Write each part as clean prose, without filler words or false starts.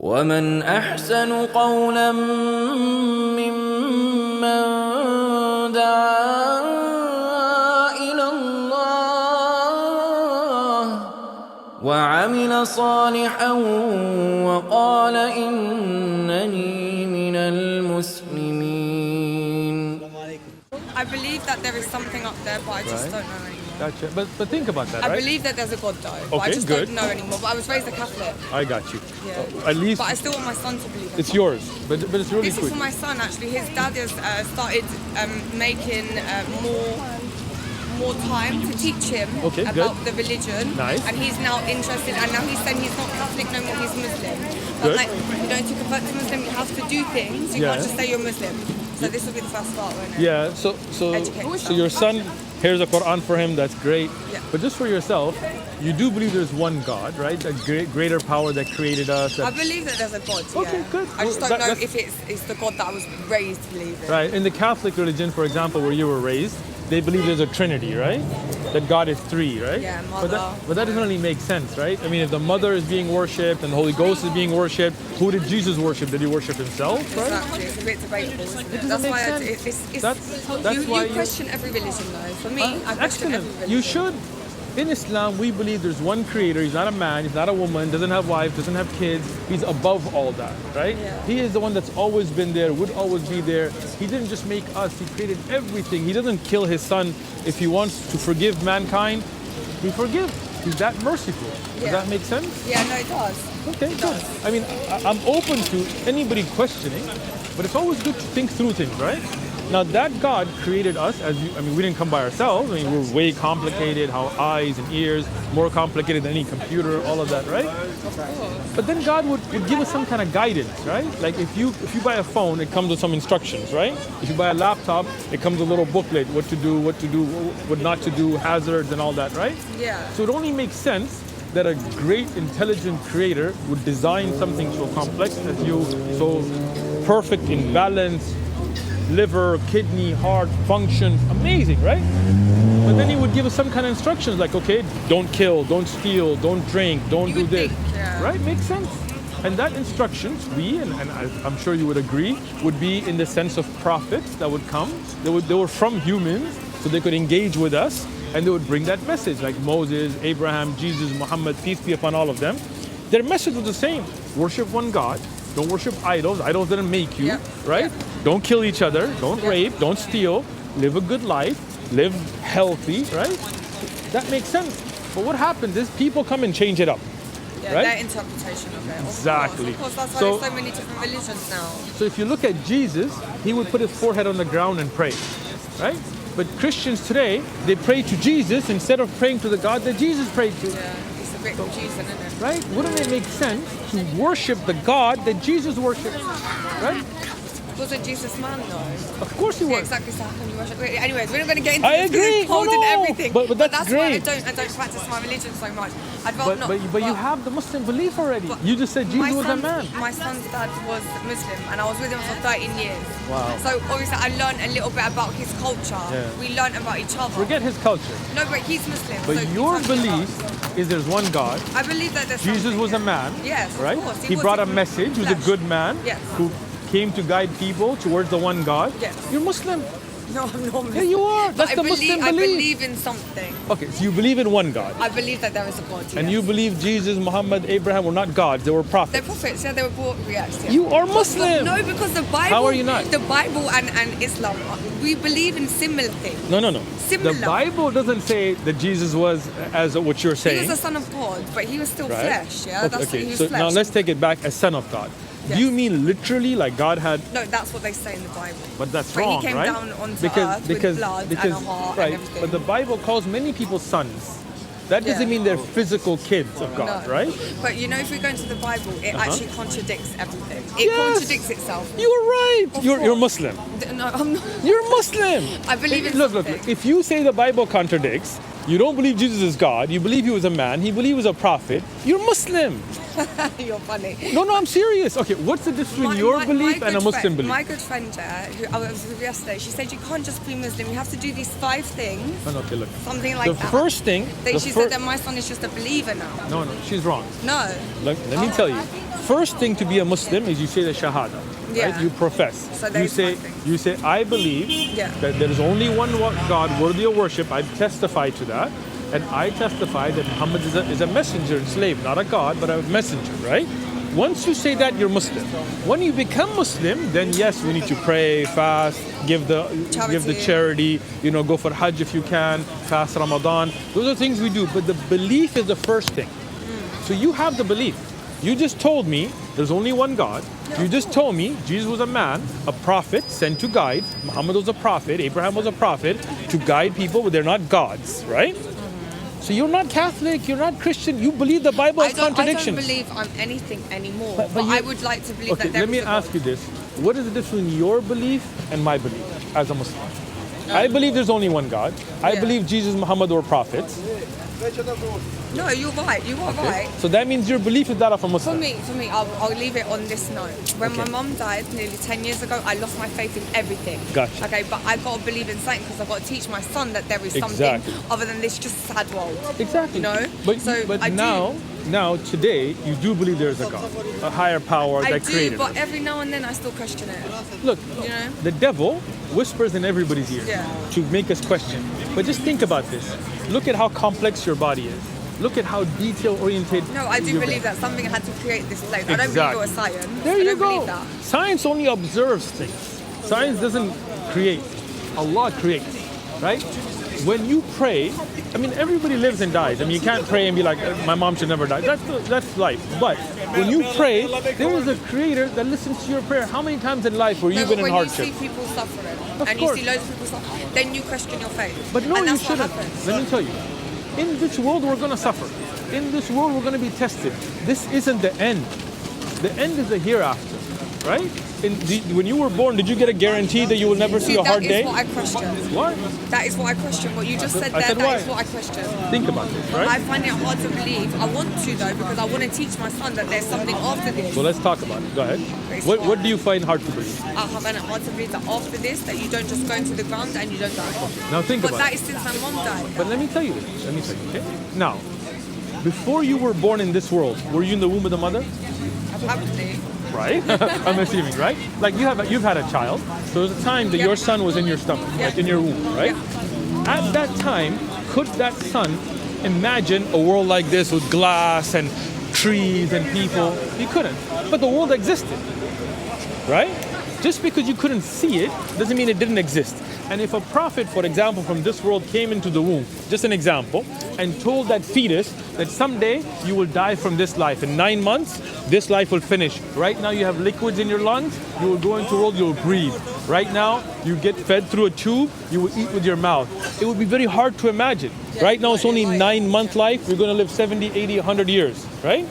ومن أحسن قولا ممن دعا إلى الله وعمل صالحا وقال إنني من المسلمين. I believe that there is something up there, but I just don't know anymore. Gotcha. But think about that, right? I believe that there's a God though, but I just don't know anymore. But I was raised a Catholic. I got you. Yeah. At least. But I still want my son to believe in It's God. yours, but it's really This cool. is for my son actually. His dad has started making more time to teach him about the religion. Nice. And he's now interested, and now he's saying he's not Catholic no more, he's Muslim. But like, you know, to convert to Muslim, you have to do things. You can't just say you're Muslim. So this will be the first start, won't it? Yeah, so your son hears the Quran for him, that's great. Yeah. But just for yourself, you do believe there's one God, right? A greater power that created us. I believe that there's a God, Okay, good. I just don't know if it's the God that I was raised to believe in. Right, in the Catholic religion, for example, where you were raised, they believe there's a Trinity, right? That God is three, right? Yeah, mother. But that doesn't really make sense, right? I mean, if the mother is being worshipped and the Holy Ghost is being worshipped, who did Jesus worship? Did he worship himself, right? Exactly, it's a bit debatable, isn't it? That's why you question every religion though. For me, I question every religion. You should. In Islam, we believe there's one creator. He's not a man, he's not a woman, doesn't have wife, doesn't have kids. He's above all that, right? Yeah. He is the one that's always been there, would always be there. He didn't just make us, he created everything. He doesn't kill his son. If he wants to forgive mankind, he forgives. He's that merciful. Does that make sense? Yeah, no, it does. Okay, good. I mean, I'm open to anybody questioning, but it's always good to think through things, right? Now that God created us, we didn't come by ourselves. I mean, we're way complicated, how eyes and ears, more complicated than any computer, all of that, right? But then God would give us some kind of guidance, right? Like if you buy a phone, it comes with some instructions, right? If you buy a laptop, it comes with a little booklet, what to do, what not to do, hazards and all that, right? Yeah. So it only makes sense that a great intelligent creator would design something so complex as you, so perfect in balance, liver, kidney, heart, functions, amazing, right? But then he would give us some kind of instructions like, okay, don't kill, don't steal, don't drink, don't do this, right? Makes sense. And that instructions, and I'm sure you would agree, would be in the sense of prophets that would come. They were from humans, so they could engage with us, and they would bring that message, like Moses, Abraham, Jesus, Muhammad, peace be upon all of them. Their message was the same. Worship one God. Don't worship idols. Idols didn't make you, right? Don't kill each other. Don't rape. Don't steal. Live a good life. Live healthy, right? That makes sense. But what happens is people come and change it up. Yeah, right? their interpretation of it. Exactly. Of course, that's why there's so many different religions now. So if you look at Jesus, he would put his forehead on the ground and pray, right? But Christians today, they pray to Jesus instead of praying to the God that Jesus prayed to. Yeah, it's a bit confusing, isn't it? Right? Wouldn't it make sense to worship the God that Jesus worshipped? Right? Wasn't Jesus man though? Of course he was. Yeah, exactly. So how can you worship? Anyways, we're not going to get into I this agree. because it's cold and everything. But that's why great. I don't practice my religion so much. I'd rather not. But you have the Muslim belief already. You just said Jesus was a man. My son's dad was Muslim, and I was with him for 13 years. Wow. So obviously I learned a little bit about his culture. Yeah. We learned about each other. Forget his culture. No, but he's Muslim. But so your belief is there's one God. I believe that there's Jesus was a man. Yes, right? Of course. He brought a message. He was a good man. Yes. Who came to guide people towards the one God. Yes. You're Muslim. No, I'm not Muslim. Yeah, you are. That's the Muslim belief. I believe in something. Okay, so you believe in one God. I believe that there is a God. And you believe Jesus, Muhammad, Abraham were not gods, they were prophets. They're prophets, yeah, they were brought, yes. You are Muslim. No, because the Bible. How are you not? The Bible and Islam, we believe in similar things. No. Similar. The Bible doesn't say that Jesus was as what you're saying. He was the Son of God, but he was still flesh, yeah? Okay, he was so flesh. now let's take it back as Son of God. Yes. Do you mean literally like God had... No, that's what they say in the Bible. But that's wrong, he came right? down onto earth with blood and a heart and everything. But the Bible calls many people sons. That doesn't mean they're physical kids of God, right? But you know, if we go into the Bible, it actually contradicts everything. It Yes. contradicts itself. You're right. You're Muslim. No, I'm not. You're Muslim. I believe in Look, something. if you say the Bible contradicts, you don't believe Jesus is God, you believe he was a man, he believed he was a prophet, you're Muslim. You're funny. No, I'm serious. Okay, what's the difference between your belief and a Muslim belief? My good friend, who I was with yesterday, she said you can't just be Muslim. You have to do these 5 things. Okay, look. Something like that. The first thing... She said that my son is just a believer now. No, she's wrong. No. Let me tell you. first thing to be a Muslim is you say the Shahada. Yeah. Right? You profess. So you there's say, one thing. you say, I believe Yeah. that there is only one God worthy of worship. I testify to that. And I testify that Muhammad is a messenger and slave, not a God, but a messenger, right? Once you say that, you're Muslim. When you become Muslim, then yes, we need to pray, fast, give the charity, go for Hajj if you can, fast Ramadan. Those are things we do, but the belief is the first thing. So you have the belief. You just told me there's only one God. You just told me Jesus was a man, a prophet sent to guide. Muhammad was a prophet, Abraham was a prophet to guide people, but they're not gods, right? So you're not Catholic, you're not Christian, you believe the Bible has contradictions. I don't believe I'm anything anymore, but I would like to believe that there let me is a God. ask you this. What is the difference between your belief and my belief as a Muslim? I believe there's only one God. I believe Jesus and Muhammad were prophets. No, you're right. You are right. So that means your belief is that of a Muslim. For me, I'll leave it on this note. When my mum died nearly 10 years ago, I lost my faith in everything. Gotcha. Okay, but I've got to believe in something because I've got to teach my son that there is something other than this just sad world. Exactly. You know? But now, today, you do believe there is a God, a higher power that created but us. every now and then I still question it. Look, know? the devil whispers in everybody's ear to make us question. But just think about this. Look at how complex your body is. Look at how detail-oriented. No, I do your believe brain. that something had to create this place. Exactly. I don't believe it was science. There I you don't go. believe that. Science only observes things. Science doesn't create. Allah creates, right? When you pray, everybody lives and dies. You can't pray and be like, my mom should never die. That's life. But when you pray, there is a creator that listens to your prayer. How many times in life were you been in hardship? When you see people suffering, Of course. you see loads of people suffering, then you question your faith. But no, and you that's shouldn't. What happens. Let me tell you. In this world, we're going to suffer. In this world, we're going to be tested. This isn't the end. The end is the hereafter, right? When you were born, did you get a guarantee that you will never see a hard day? That is what I question. What? That is what I question. What you just said I there, said that why? is what I question. Think about this, right? I find it hard to believe. I want to though, because I want to teach my son that there's something after this. So let's talk about it. Go ahead. What do you find hard to believe? I find it hard to believe that after this, that you don't just go into the ground and you don't die. Now think but about that it. is since my mom died. But let me tell you this. Okay? Now, before you were born in this world, were you in the womb of the mother? Probably. Right? I'm assuming, right? Like you've had a child. So there was a time that your son was in your stomach, like in your womb, right? At that time, could that son imagine a world like this with glass and trees and people? He couldn't. But the world existed, right? Just because you couldn't see it doesn't mean it didn't exist. And if a prophet, for example, from this world came into the womb, just an example, and told that fetus that someday you will die from this life. In 9 months, this life will finish. Right now you have liquids in your lungs, you will go into the world, you will breathe. Right now, you get fed through a tube, you will eat with your mouth. It would be very hard to imagine. Right now it's only 9-month life, you're going to live 70, 80, 100 years, right?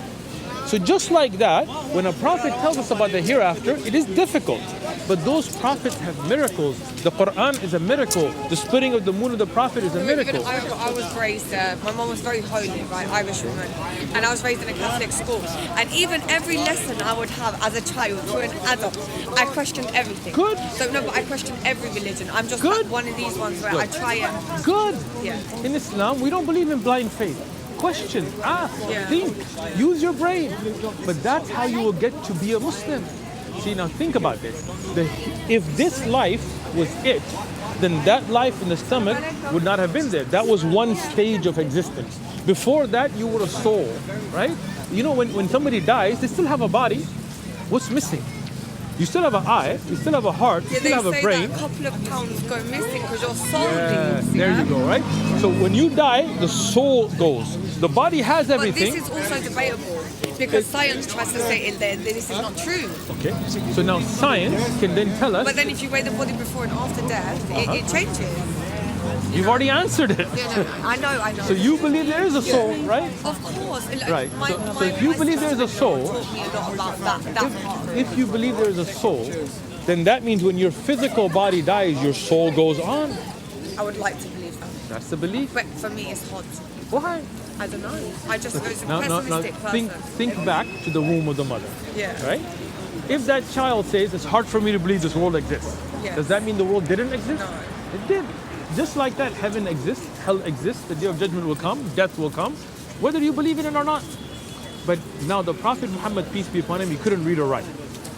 So just like that, when a prophet tells us about the hereafter, it is difficult. But those prophets have miracles. The Quran is a miracle. The splitting of the moon of the prophet is a miracle. I was raised, my mom was very holy, right, Irish woman, and I was raised in a Catholic school. And even every lesson I would have as a child to an adult, I questioned everything. Good. So no, but I question every religion. I'm just Good. like one of these ones where I try and... Good. Yeah. In Islam, we don't believe in blind faith. Question, ask, Yeah. think, use your brain. But that's how you will get to be a Muslim. See, now think about this. If this life was it, then that life in the stomach would not have been there. That was one stage of existence. Before that, you were a soul, right? You know, when somebody dies, they still have a body. What's missing? You still have an eye, you still have a heart, you still have a brain. That a couple of pounds go missing because your soul leaves. There you go, right? So when you die, the soul goes. The body has everything. But this is also debatable because science tries to say that this is not true. Okay, so now science can then tell us. But then if you weigh the body before and after death, it changes. You've already answered it. Yeah, no, I know. So you believe there is a soul, right? Of course. Right. So if you believe there is a soul, taught me a lot about that part. if you believe there is a soul, then that means when your physical body dies, your soul goes on. I would like to believe that. That's the belief. But for me, it's hard. Why? I don't know. I just was a Now, pessimistic person. think back to the womb of the mother. Yeah. Right? If that child says, it's hard for me to believe this world exists, Yes. does that mean the world didn't exist? No. It did. Just like that, heaven exists, hell exists, the day of judgment will come, death will come, whether you believe in it or not. But now the Prophet Muhammad, peace be upon him, he couldn't read or write,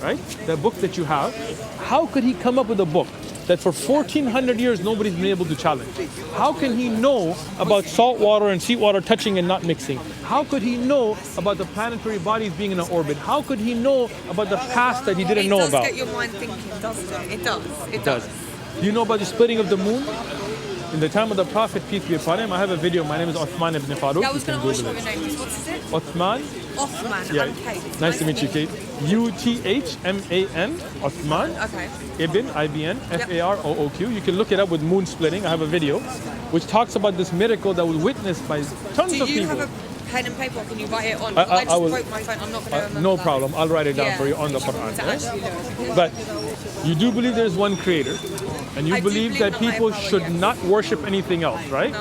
right? The book that you have, how could he come up with a book that for 1400 years nobody's been able to challenge? How can he know about salt water and seawater touching and not mixing? How could he know about the planetary bodies being in an orbit? How could he know about the past that he didn't know about? It does get your mind thinking, doesn't it? It does. It does. Do you know about the splitting of the moon? In the time of the Prophet, peace be upon him, I have a video. My name is Uthman ibn Farooq. Yeah, I was going to ask you what your name is. What is it? Uthman. Uthman. Yeah. I'm Kate. Nice to meet you, Kate. Uthman. Uthman. Okay. Ibn, I-B-N, F-A-R-O-O-Q. You can look it up with moon splitting. I have a video which talks about this miracle that was witnessed by tons of people. Do you have a pen and paper? Or can you write it on? I I just will, broke my phone. I'm not going to remember. no that. problem. I'll write it down for you on the To Quran. actually do it. But you do believe there's one creator, and you I do believe believe that in a higher people power, should yes. not worship anything else, right? No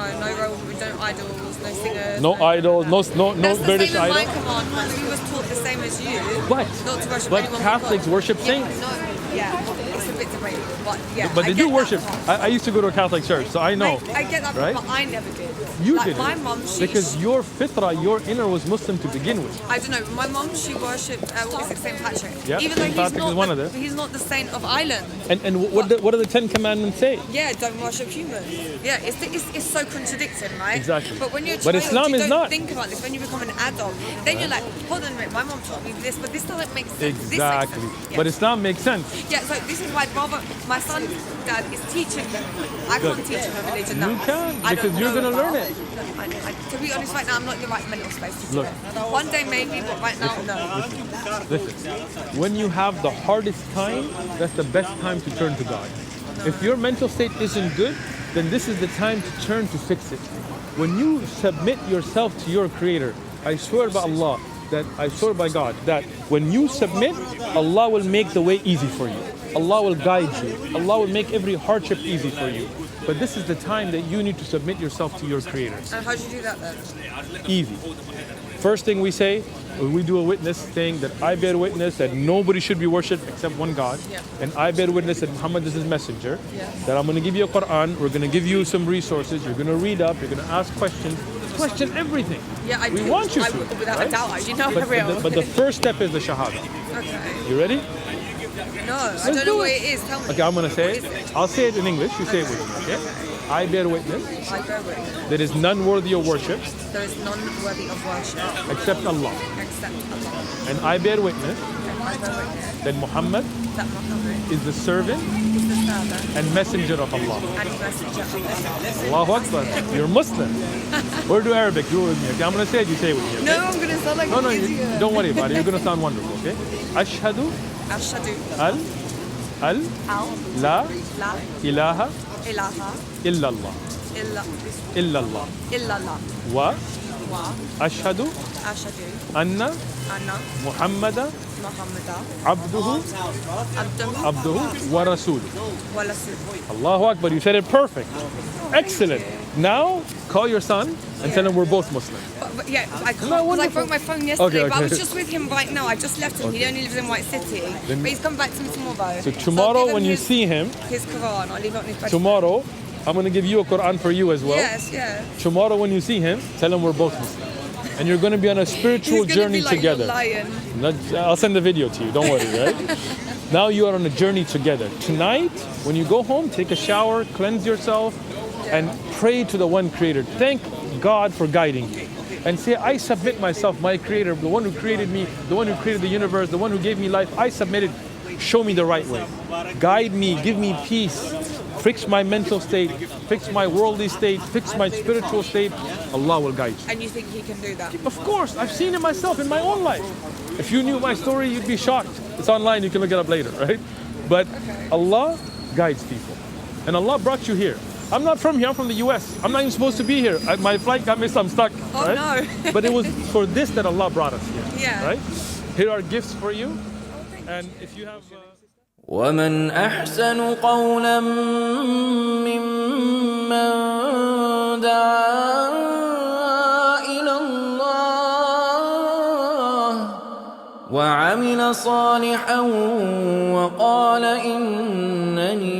idols, no singers. No idols, no That's British the same idol. as my commandment. We was taught the same as you. But Not to worship but anyone but Catholics God. worship Yeah, saints. no, yeah, it's a bit debatable, but yeah. But I they get do that worship. part. I used to go to a Catholic church, so I know. I get that, right? but I never did. You like did my it. mum, she Because your fitra, your inner was Muslim to begin with. I don't know. My mum, she worshipped what is it, Saint Patrick. Yeah, Even Saint though Patrick is one of them. he's not the saint of Ireland. And what do the Ten Commandments say? Yeah, don't worship humans. Yeah, it's so contradicting, right? Exactly. But when you're a But child, Islam you is don't not. think about this. When you become an adult, then you're like, hold on a minute, my mom taught me this, but this doesn't make sense. This makes Exactly. sense. Yeah. But Islam makes sense. Yeah, so this is why my son's dad is teaching me. I Good. can't teach him a religion now. You can, I because don't you're know gonna learn about. it. To be honest, right now, I'm not in the right mental space to do Look. it. One day maybe, but right now, no. Listen, when you have the hardest time, that's the best time to turn to God. If your mental state isn't good, then this is the time to turn to fix it. When you submit yourself to your Creator, I swear by Allah, I swear by God, that when you submit, Allah will make the way easy for you. Allah will guide you. Allah will make every hardship easy for you. But this is the time that you need to submit yourself to your Creator. And how do you do that then? Easy. First thing we say, we do a witness saying that I bear witness that nobody should be worshipped except one God. Yeah. And I bear witness that Muhammad is his messenger. Yeah. That I'm going to give you a Quran, we're going to give you some resources, you're going to read up, you're going to ask questions. Question everything. Yeah, I We do. want you I to. would, without right? a doubt, you know But, I will. but the first step is the Shahada. Okay. You ready? No, I Let's don't do know what it. it is. Tell me. Okay, I'm going to say What it. is it? I'll say it in English, you say it with me, okay? I bear witness I bear witness. there is none worthy of worship There is none worthy of worship except Allah. except Allah. And I bear witness And I bear witness that Muhammad that Muhammad is the servant is the servant and messenger of Allah. and messenger of Allah. Allahu Akbar. You're Muslim. Or do Arabic. Do it with me. Okay, I'm going to say it, you say it with me. Okay? No, I'm going to sound like No, an you, idiot. don't worry about it. You're going to sound wonderful, okay? Ashhadu Ashhadu al al la la ilaha ilaha illallah. Illallah. illallah Wa wa ashhadu ashhadu anna anna Muhammadan Muhammadan abduhu abduhu wa rasuluh. wa rasuluh. Allahu Akbar. You said it perfect. Excellent. Now call your son and tell him we're both Muslim. But yeah, I can't No, because I wonderful. broke my phone yesterday. Okay, But I was okay. just with him right now. I just left him. He only lives in White City. Then- But he's coming back to me tomorrow. So I'll tomorrow give when him you his- see him, his Quran, I'll leave it on his bed. tomorrow I'm going to give you a Quran for you as well. Yes, yeah. Tomorrow when you see him, tell him we're both Muslim. And you're going to be on a spiritual He's gonna journey be like, together. "You're lying." I'll send the video to you, don't worry, right? Now you are on a journey together. Tonight, when you go home, take a shower, cleanse yourself, and pray to the one Creator. Thank God for guiding you. And say, I submit myself, my Creator, the one who created me, the one who created the universe, the one who gave me life, I submitted. Show me the right way. Guide me, give me peace. Fix my mental state, fix my worldly state, fix my spiritual state. Allah will guide you. And you think he can do that? Of course, I've seen it myself in my own life. If you knew my story, you'd be shocked. It's online, you can look it up later, right? But Allah guides people. And Allah brought you here. I'm not from here, I'm from the US. I'm not even supposed to be here. My flight got missed, I'm stuck. Oh, right? no. But it was for this that Allah brought us here. Yeah. Right? Here are gifts for you. And if you have... ومن أحسن قولا ممن دعا إلى الله وعمل صالحا وقال إنني